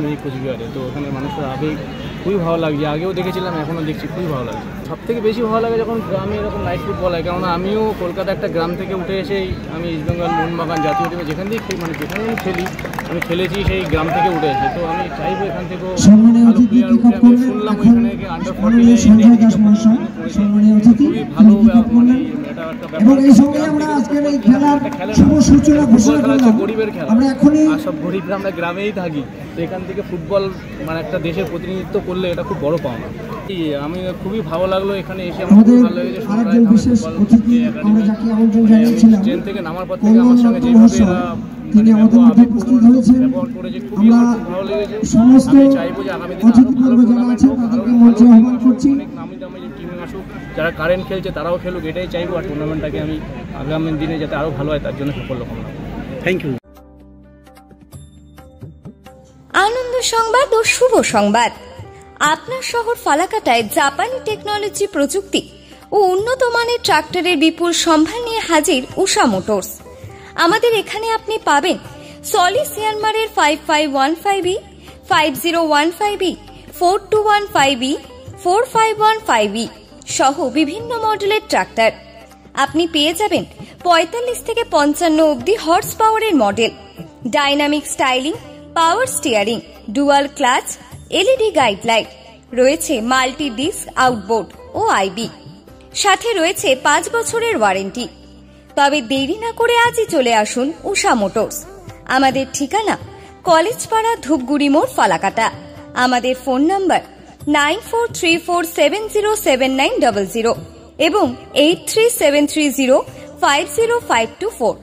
নেই কোচবিহারে। তো ওখানে মানুষের আবেগ খুবই ভালো লাগছে, আগেও দেখেছিলাম এখনও দেখছি, খুবই ভালো লাগছে। সবথেকে বেশি ভালো লাগে যখন গ্রামে এরকম নাইট ফুটবল হয়, কেননা আমিও কলকাতা একটা গ্রাম থেকে উঠে এসেই আমি ইস্টবেঙ্গল মোহনবাগান জাতীয় টিমে যেখান থেকে যেখানে আমি খেলি, আমি খেলেছি সেই গ্রাম থেকে উঠে এসে। তো আমি চাইবো এখান থেকেও ভালো প্লেয়ার উঠে। আমি শুনলাম ওইখানে আন্ডার 40 খুবই ভালো, মানে এটা একটা ব্যাপার। গরিবের খেলা, আর সব গরিবরা আমরা গ্রামেই থাকি, তো এখান থেকে ফুটবল মানে একটা দেশের প্রতিনিধিত্ব করলে এটা খুব বড় পাওনা। আমি খুবই ভালো লাগলো এখানে এসে, আমার খুব ভালো লেগেছে। ট্রেন থেকে নামার পর থেকে আমার সঙ্গে যেভাবে এরা ব্যবহার করেছে খুবই আমার খুব ভালো লেগেছে। আমি চাইবো যে আগামী দিনে ভালো টুর্নামেন্ট হোক, অনেক নামি দামি যে টিম আসুক, যারা কারেন্ট খেলছে তারাও খেলুক, এটাই চাইবো। আর টুর্নামেন্টটাকে আমি আগামী দিনে যাতে আরও ভালো হয় তার জন্য সাফল্য কামনা। Thank you. আনন্দ সংবাদ ও শুভ সংবাদ। আপনার শহর ফালাকাটায় জাপানি টেকনোলজি প্রযুক্তি ও উন্নত মানের ট্রাক্টরের বিপুল সম্ভার নিয়ে হাজির উষা মোটরস। আমাদের এখানে আপনি পাবেন সলি সিয়ানমারের 5515E, 5015E, 4215E, 4515E সহ বিভিন্ন মডেলের ট্রাক্টর। আপনি পেয়ে যাবেন 45 থেকে 55 অবধি হর্স পাওয়ারের model, dynamic styling, power steering, dual clutch, LED guide light, রয়েছে মাল্টি ডিস্ক আউটবোর্ড ও আইবি, সাথে রয়েছে 5 বছরের ওয়ারেন্টি। তবে দেরি না করে আজই চলে আসুন উষা মোটরস। আমাদের ঠিকানা কলেজপাড়া, ধূপগুড়ি মোড়, ফালাকাটা। আমাদের ফোন নাম্বার 9434707900 এবং 8373050524।